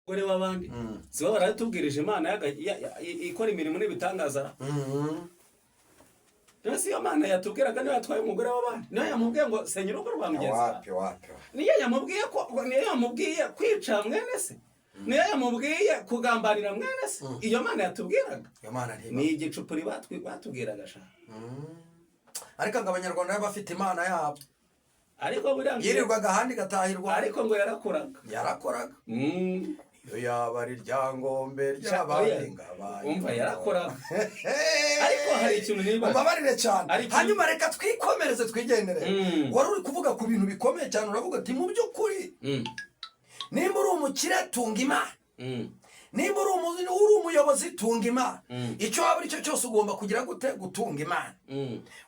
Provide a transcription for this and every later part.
gore w'abandi sibo baratubwirije Imana ikora imirimo n'ibitangaza. Nasi yo Mana yatubwiraga niyo yatwaye umugore w'abandi, niyo yamubwiye ngo senyera uko rwamugenza, wapi niyo yamubwiye kwica mwene se, niyo yamubwiye kugambanira mwene se. Iyo Mana yatubwiraga, iyo Mana ni igicupuri batubwiraga sha. Ariko ngo abanyarwanda bafite Imana yabo, ariko buriya yirirwaga ahandi gatahirwa, ariko ngo yarakoraga. Iyo yaba ari ryangombe ry'abandi umva yarakoraga. Ariko hari ikintu niba ubabarire cyane, hanyuma reka twikomereze twigendere. Wari uri kuvuga ku bintu bikomeye cyane, uravuga ati mu by'ukuri nimba uri umukire tunga Imana, nimba uri umuyobozi tunga Imana, icyo waba ari cyo cyose ugomba kugira gute gutunga Imana,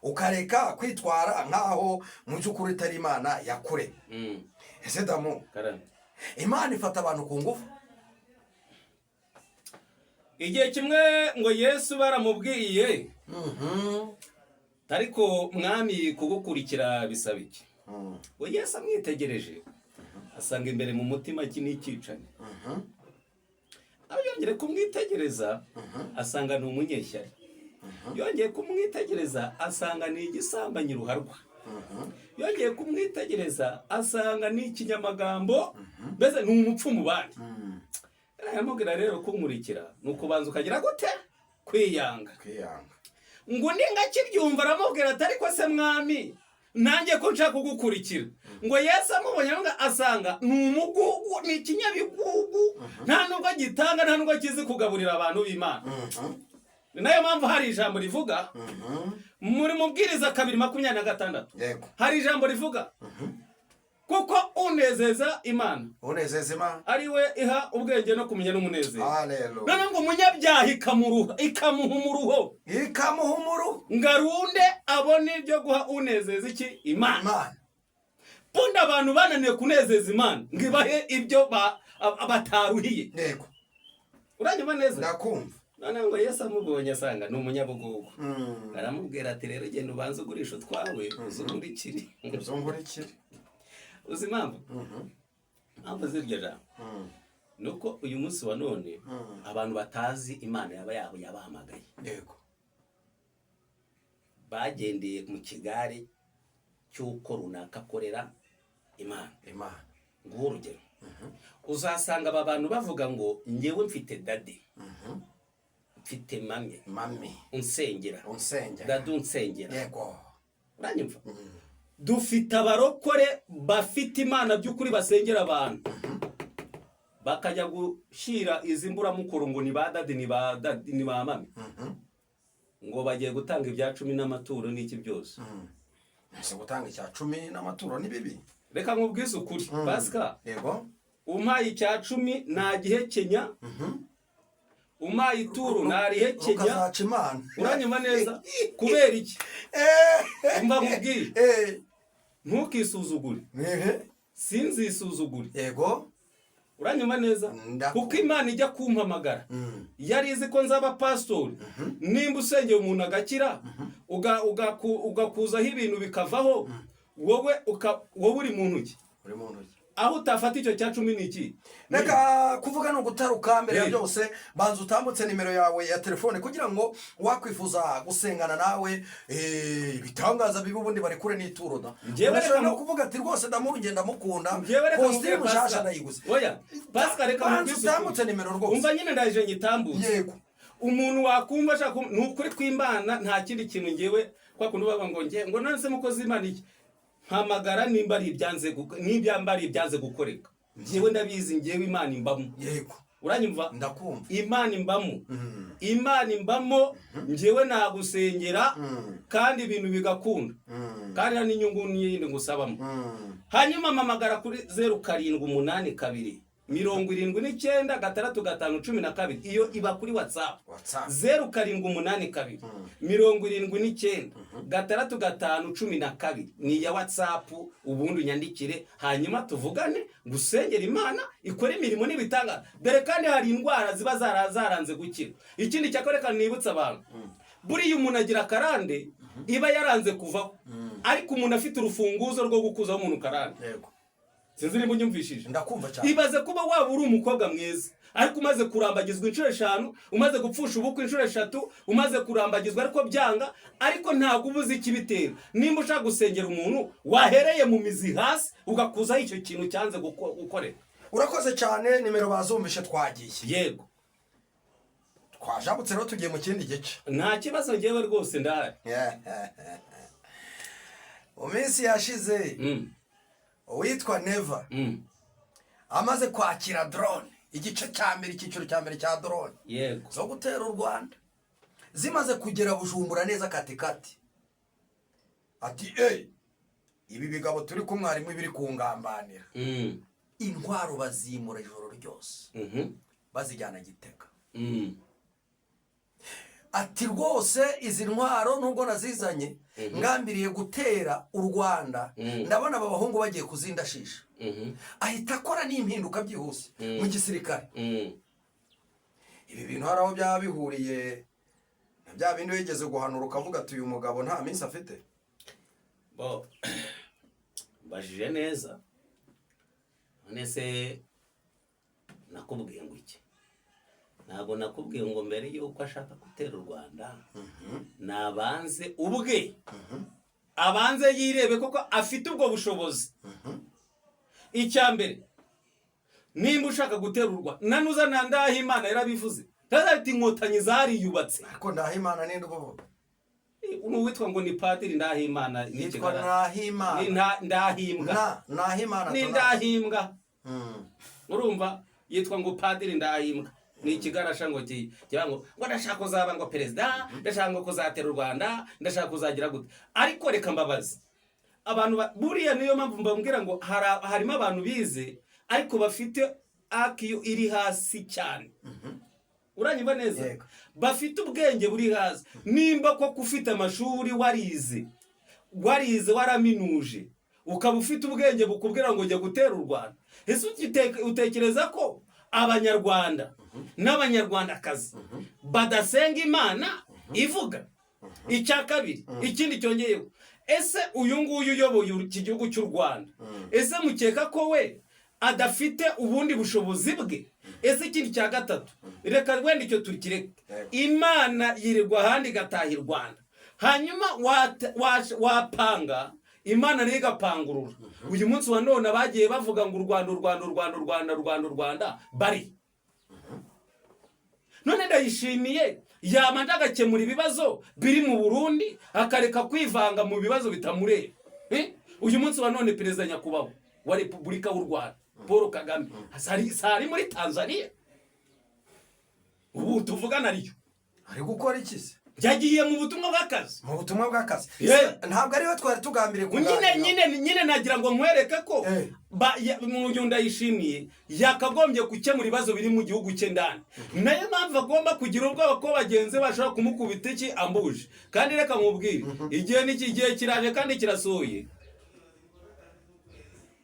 ukareka kwitwara nkaho mu by'ukuri itari Imana yakure. Ese damu Imana ifata abantu ku ngufu? Igihe kimwe ngo Yesu baramubwiye ariko mwami kugukurikira bisaba iki? Ngo Yesu amwitegereje asanga imbere mu mutima iki n'ikicanye. Yongeye kumwitegereza asanga ni umunyeshyari. Yongeye kumwitegereza asanga ni igisambanyi ruharwa. Yongeye kumwitegereza asanga ni ikinyamagambo, mbese ni umupfumu bandi. Yamubwira rero kunkurikira nuko banza ukagira gute kwiyanga. Ngo ningakibyumva aramubwira ati ariko se mwami nanjye ko nshaka kugukurikira. Ngo Yesu amubonye ngo asanga ni umugugu, ni ikinyabigugu, nta nubwo gitanga, nta nubwo kizi kugaburira abantu b'Imana. Nayo mpamvu hari ijambo rivuga muri Mubwiriza 2:26 hari ijambo rivuga kuko unezeza Imana ari we iha ubwenge no kumenya n'umunezero. None ngo umunyabyaha ikamuha umuruho ngarunde abone ibyo guha unezeza iki Imana. Punda abantu bananiye kunezeza Imana ngibahe ibyo bataruhiye. Yego uranyuma neza ndakumva. None ngo Yesu amubonye asanga ni umunyabugugu, aramubwira ati rero genda ubanze ugurisha utwawe uzungurikire. Uzi impamvu? Impamvu ziryo jambo nuko uyu munsi wa none abantu batazi Imana yabahamagaye. Yego bagendeye mu kigare cy'uko runaka akorera Imana. Nguho urugero, uzasanga aba bantu bavuga ngo njyewe mfite dade, mfite mami unsengera, dade unsengera. Yego uranyumva? Dufite abarokore bafite Imana by'ukuri basengera abantu, bakajya gushira izi mburamukuru ngo ni ba dade ni ba mami, ngo bagiye gutanga ibya 10 n'amaturo n'iki byose. Ese gutanga icya 10 n'amaturo ni bibi? Reka nkubwize ukuri Pascal. Yego umpaye icya 10 nagihekenya, umpaye ituro narihekenya. Uranyuma neza kubera iki? Mba mubwiye ntukisuzugure, sinzisuzugure. Yego uranyuma neza kuko Imana ijya kumpamagara yari izi ko nzaba pastor. Nimba usengeye umuntu agakira ugakuzaho ibintu bikavaho, wowe uri muntu ki? Aho utafata icyo cya 10 n'iki? Neka kuvuga no gutaruka mbere ya byose banza utambutse nimero yawe ya telefone kugira ngo wakwifuza gusengana nawe bitangaza bibi ubundi bari kure n'ituro da. Njyewe no kuvuga ati rwose ndamugenda mukunda costume mushasha ndayiguze. Oya Pascal reka banza utambutse nimero rwose. Umva nyine ndaje nyitambutse. Yego umuntu wakumva shaka nukuri kw'Imana nta kindi kintu ngewe kwa kuntu baba ngo none se mukozi Imana iki mpamagara nimba ari ibyanze gukoreka. Ngewe ndabizi ngewe Imana imbamo. Yego uranyumva? Ndakumva. Imana imbamo. Imana imbamo ngewe nagusengera kandi ibintu bigakunda kandi nta n'inyungu n'iyindi ngusabamo. Hanyuma mpamagara kuri 0782 79 iyo iba kuri WhatsApp 0782 79 ni ya WhatsApp. Ubundi unyandikire hanyuma tuvugane gusengera Imana ikora imirimo n'ibitanga. Dore kandi hari indwara ziba zaranze gukira. Ikindi cyakoreka nibutsa abantu buriya umuntu agira karande iba yaranze kuvaho, ariko umuntu afite urufunguzo rwo gukuzaho umuntu karande. Yego sinzi niba unyumvishije. Ndakumva cyane. Ibaze kuba waba uri umukobwa mwiza ariko umaze kurambagizwa inshuro 5, umaze gupfusha ubukwe inshuro 3, umaze kurambagizwa ariko byanga, ariko ntabwo ubuze ikibitera. Nimba ushaka gusengera umuntu wahereye mu mizi hasi ugakuzaho icyo kintu cyanze gukorera. Urakoze cyane, nimero bazumvishe twagiye. Yego. Twajabutse rero tugiye mu kindi gice. Nta kibazo ngewe rwose ndahari. Mu minsi yashize uwitwa Neva amaze kwakira drone, igice cya mbere, icyiciro cya mbere cya drone yego zo gutera u Rwanda, zimaze kugera Bujumbura neza katikati, ati ibi bigabo turi ku mwarimu biri kungambanira. Intwaro bazimura ijoro ryose bazijyana Gitega. Ati rwose izi ntwaro nubwo nazizanye ngambiriye gutera u Rwanda, ndabona aba bahungu bagiye kuzindashisha. Ahita akora n'impinduka byihuse mu gisirikare. Ibi bintu hari aho byaba bihuriye na bya bindi wigeze guhanura ukavuga ati uyu mugabo nta minsi afite. Bajije neza. None se nakubwiye ngo iki? Ntabwo nakubwiye ngo mbere yuko ashaka gutera u Rwanda nabanze ubwe abanze yirebe koko afite ubwo bushobozi. Icyambere, nimba ushaka gutera u Rwanda nanuza na Ndahimana yarabivuze, ati inkotanyi zariyubatse. Ariko Ndahimana ninde uvuga? Witwa ngo ni Padiri Ndahimana. Yitwa Ndahimana. Ndahimbwa. Ndahimana ni Ndahimbwa. Urumva yitwa ngo Padiri Ndahimbwa. Ni ikigarasha ngo kibango ngo ndashaka kuzaba ngo perezida, ndashaka ngo kuzatera u Rwanda, ndashaka kuzagira gute. Ariko reka mbabaze abantu buriya niyo mpamvu mbabwira ngo harimo abantu bize ariko bafite akiyo iri hasi cyane. Uranyumva neza? Bafite ubwenge buri hasi. Nimba ko kufite amashuri warize waraminuje, ukaba ufite ubwenge bukubwira ngo jya gutera u Rwanda, ese utekereza ko Abanyarwanda n'Abanyarwandakazi badasenga Imana ivuga? Icya kabiri, ikindi cyongeyeho, ese uyu nguyu uyoboye iki gihugu cy'u Rwanda, ese mukeka ko we adafite ubundi bushobozi bwe? Ese ikindi cya gatatu, reka wenda icyo turikireke, Imana yirirwa ahandi igataha i Rwanda, hanyuma wapanga Imana niyo igapangurura. Uyu munsi wa none abagiye bavuga ngo u Rwanda bari none ndayishimiye yamanje agakemura ibibazo biri mu Burundi akareka kwivanga mu bibazo bitamureba. Uyu munsi wa none perezida nyakubahwa wa Repubulika y'u Rwanda Paul Kagame sari muri Tanzania, ubu tuvugana ariyo ari gukora iki se? Yagiye mu butumwa bw'akazi. Mu butumwa bw'akazi? Ntabwo ariho twari tugambiriye kuganira. Nyine nagira ngo nkwereke ko mu Ndayishimiye yakagombye gukemura ibibazo biri mu gihugu cye ndani. Nayo mpamvu agomba kugira ubwoba ko bagenzi bashobora kumukubita iki ambuje. Kandi reka nkubwire, igihe n'ikigihe kiraje kandi kirasohoye.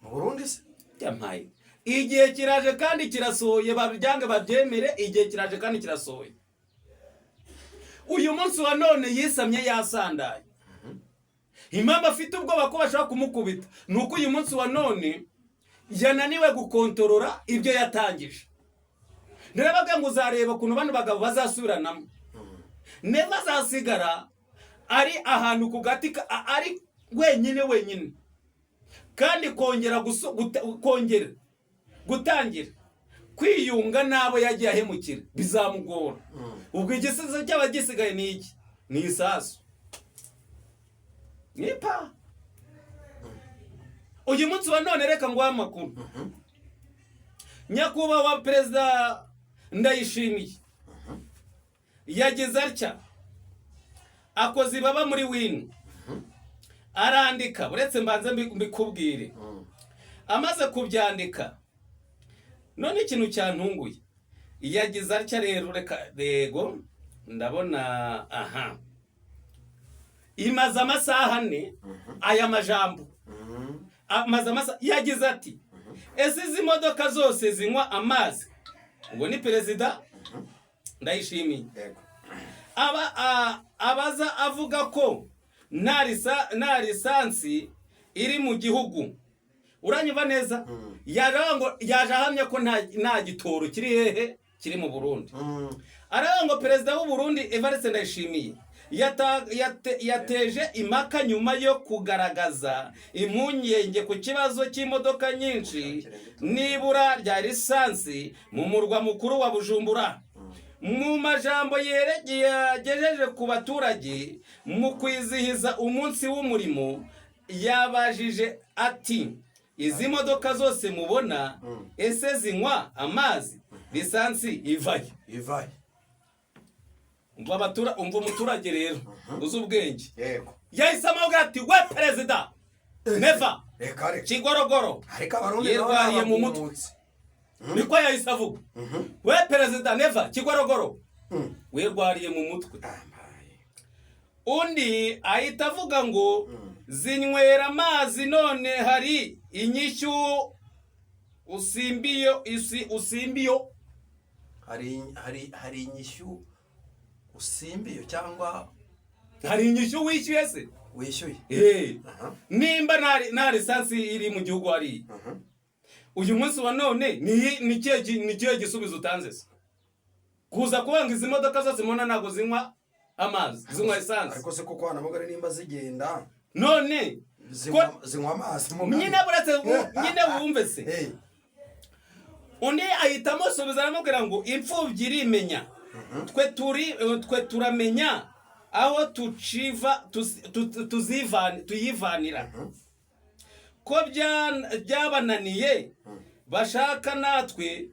Mu Burundi se? Yampaye. Igihe kiraje kandi kirasohoye, babyange babyemere, igihe kiraje kandi kirasohoye. Uyu munsi wa none yisamye yasandaye. Impamvu afite ubwoba ko bashaka kumukubita nuko uyu munsi wa none yananiwe gukontorora ibyo yatangije. Nderabaga ngo uzareba kuno bano bagabo bazasubiranamo. Neva zasigara ari ahantu ku gati ari wenyine. Kandi kongera gutangira kwiyunga nabo yagiye ahemukira bizamugora. Ubwo igisizo cy'abagisigaye ni iki? Ni isasu. Nipa. Uyu munsi wa none reka ngo amakuru. Nyakubahwa perezida Ndayishimiye yagize atya, akoze baba muri wino, arandika, uretse mbanze mbikubwire. Amaze kubyandika, none ikintu cyantunguye, yagize atya rero, rego ndabona imaze amasaha 4 aya majambo, amaze amasaha, yagize ati ese izi modoka zose zinywa amazi? Ubwo ni perezida Ndayishimiye. Abaza avuga ko nta lisansi iri mu gihugu, uranyumva neza yaje ahamya ko nta gitoro kiri hehe kiri mu Burundi. Aravuga ngo perezida w'u Burundi Evariste Ndayishimiye yateje impaka nyuma yo kugaragaza impungenge ku kibazo cy'imodoka nyinshi n'ibura rya lisansi mu murwa mukuru wa Bujumbura. Mu majambo yagejeje ku baturage mu kwizihiza umunsi w'umurimo, yabajije ati izi modoka zose mubona ese zinywa amazi, lisansi ivaye? Umva umuturage rero uzi ubwenge yahise amuvuga ati we perezida neva kigorogoro yirwariye mu mutwe, niko yahise avuga. We perezida neva kigorogoro wirwariye mu mutwe. Undi ahita avuga ngo zinywera amazi none hari inyishyu usimbiyo hari inyishyu usimbiyo cyangwa hari inyishyu wishyuye se wishyuye nimba nta lisansi iri mu gihugu hari uyu munsi wa none ni kihe gisubizo utanze se? Kuza kubanga izi modoka zose mubona ntabwo zinywa amazi, zinywa lisansi. Ariko se kuko wanamugare nimba zigenda none zinywa amazi nyine wumve se. Undi ahita amusubiza aramubwira ngo imfubyi irimenya, twe turamenya aho tuyivanira, ko byabananiye bashaka natwe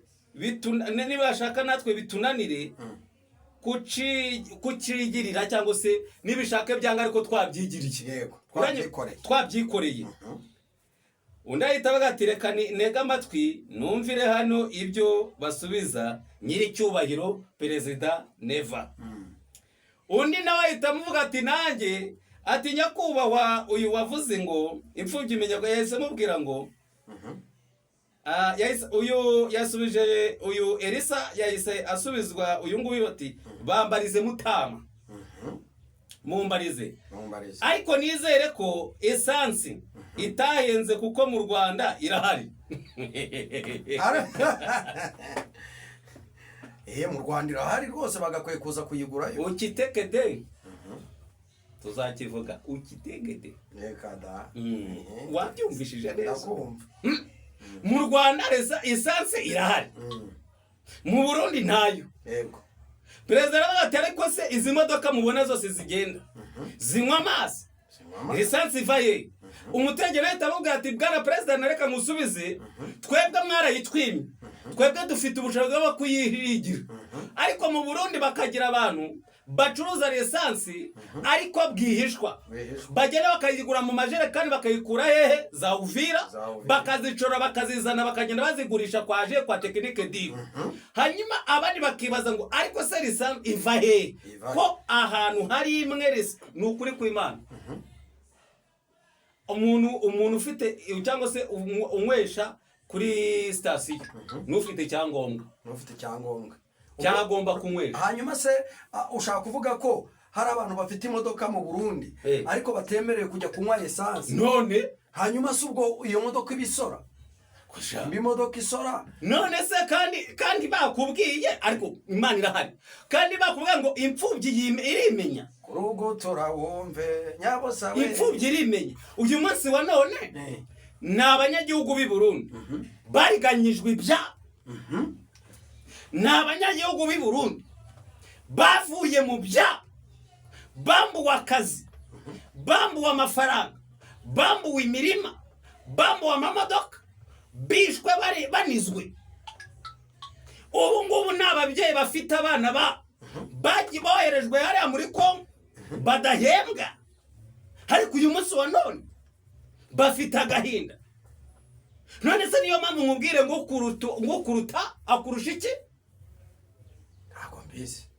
bitunanire kucigirira, cyangwa se nibishaka byanga ariko twabyigiriye, twabyikoreye. Undi ahita avuga ati reka ntege amatwi numvire hano ibyo basubiza nyiricyubahiro perezida Neva. Undi nawe ahita amuvuga ati nanjye ati nyakubahwa uyu wavuze ngo imfubyi imenya, yahise amubwira ngo uyu yasubije, uyu Elisa yahise asubizwa uyu nguyu ati bambarize Mutama, mumbarize. Ariko nizere ko esansi itahenze kuko mu Rwanda irahari. Mu Rwanda irahari rwose, bagakwiye kuza kuyigurayo. Ukitekede tuzakivuga, ukitekede reka da wabyumvishije neza. ndakumva. Mu Rwanda esansi irahari, mu Burundi ntayo. Yego Perezida aravuga ati ariko se izi modoka mubona zose zigenda zinywa amazi, lisansi ivaye? Umutegera ahita avuga ati bwana perezida nareka musubize, twebwe mwarayitwimye, twebwe dufite ubushobozi bwo kuyihigira. Ariko mu Burundi bakagira abantu bacuruza lisansi ariko bwihishwa, bagenda bakayigura mu majerekani bakayikura hehe za Uvira, bakazicora bakazizana bakagenda bazigurisha kwa tekinike diri. Hanyuma abandi bakibaza ngo ariko se lisansi iva hehe ko ahantu hari imwe ni ukuri kw'Imana. Umuntu ufite cyangwa se unywesha kuri sitasiyo n'ufite icyangombwa cyagomba kunywesha. Hanyuma se ushaka kuvuga ko hari abantu bafite imodoka mu Burundi ariko batemerewe kujya kunywa esansi? None hanyuma se ubwo iyo modoka ibisora? Mbi modoka isora none se kandi bakubwiye, ariko Imana irahari, kandi bakubwiye ngo imfubyi irimenya. Kurugo turawumve nyabosa we, imfubyi irimenya. Uyu munsi wa none ni abanyagihugu b'i Burundi bariganyijwe ibya, ni abanyagihugu b'i Burundi bavuye mu bya, bambuwe akazi, bambuwe amafaranga, bambuwe imirima, bambuwe amamodoka, bishwe banizwe. Ubu ngubu ni ababyeyi bafite abana boherejwe hariya muri Kongo badahembwa, ariko uyu munsi wa none bafite agahinda. None se niyo mpamvu mubwire ngo kuruta akurusha iki? Ntabwo mbizi,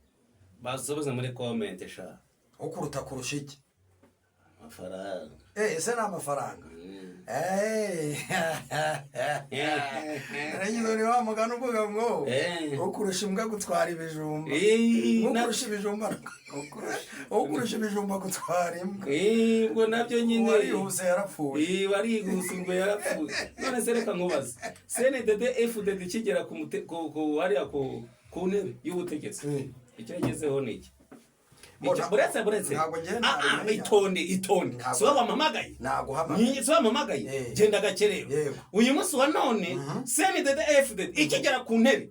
basubize muri comment sha. Ukuruta kurusha iki? Amafaranga. ese ni amafaranga. Aragize ni wa mugani uvuga ngo ukurusha imbwa gutwara ibijumba, ukurusha ibijumba ukurusha ibijumba gutwara imbwa. Ubwo nabyo nyine warihuse yarapfuye. Warihuse ngo yarapfuye. None se reka nkubaze, CNDD FDD kigera ku hariya ku ntebe y'ubutegetsi, icyo yagezeho ni iki? Buretse itonde siwe wamamagaye, siwe wamamagaye, genda gakerero. Uyu munsi wa none CNDD FDD ikigera ku ntebe,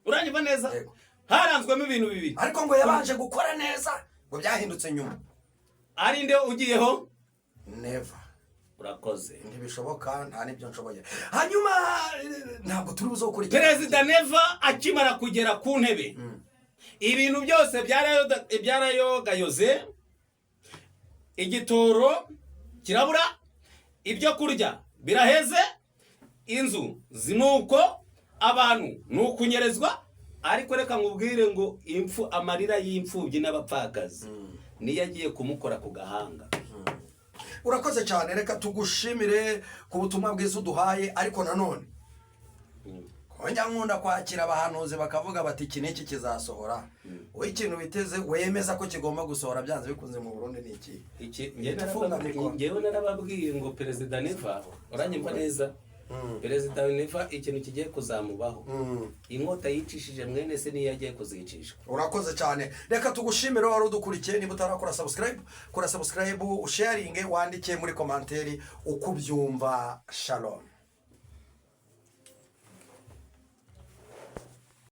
uranyumva neza, haranzwemo ibintu bibiri. Ariko ngo yabanje gukora neza, ngo byahindutse nyuma. Ari nde ugiyeho? Never. Urakoze. Ntibishoboka, nta nibyo nshoboye. Hanyuma ntabwo turi buzokurikira. Perezida Neva akimara kugera ku ntebe, ibintu byose byarayogayoze, igitoro kirabura, ibyo kurya biraheze, inzu zinuko, abantu nukunyerezwa. Ariko reka nkubwire ngo amarira y'imfubyi n'abapfakazi niyo agiye kumukora ku gahanga. Urakoze cyane, reka tugushimire ku butumwa bwiza uduhaye. Ariko nanone konjya nkunda kwakira abahanuzi bakavuga bati iki n'iki kizasohora, wowe ikintu biteze wemeza ko kigomba gusohora byanze bikunze mu Burundi ni iki? Ngewe narababwiye ngo Perezida Neva, uranyumva neza, Perezida Neva ikintu kigiye kuzamubaho, inkota yicishije mwene se niyo yagiye kuzicisha. Urakoze cyane, reka tugushimire wari udukurikiye. Niba utarakora subscribe, kora subscribe, usharinge, wandike muri komanteri uko ubyumva. Shalom.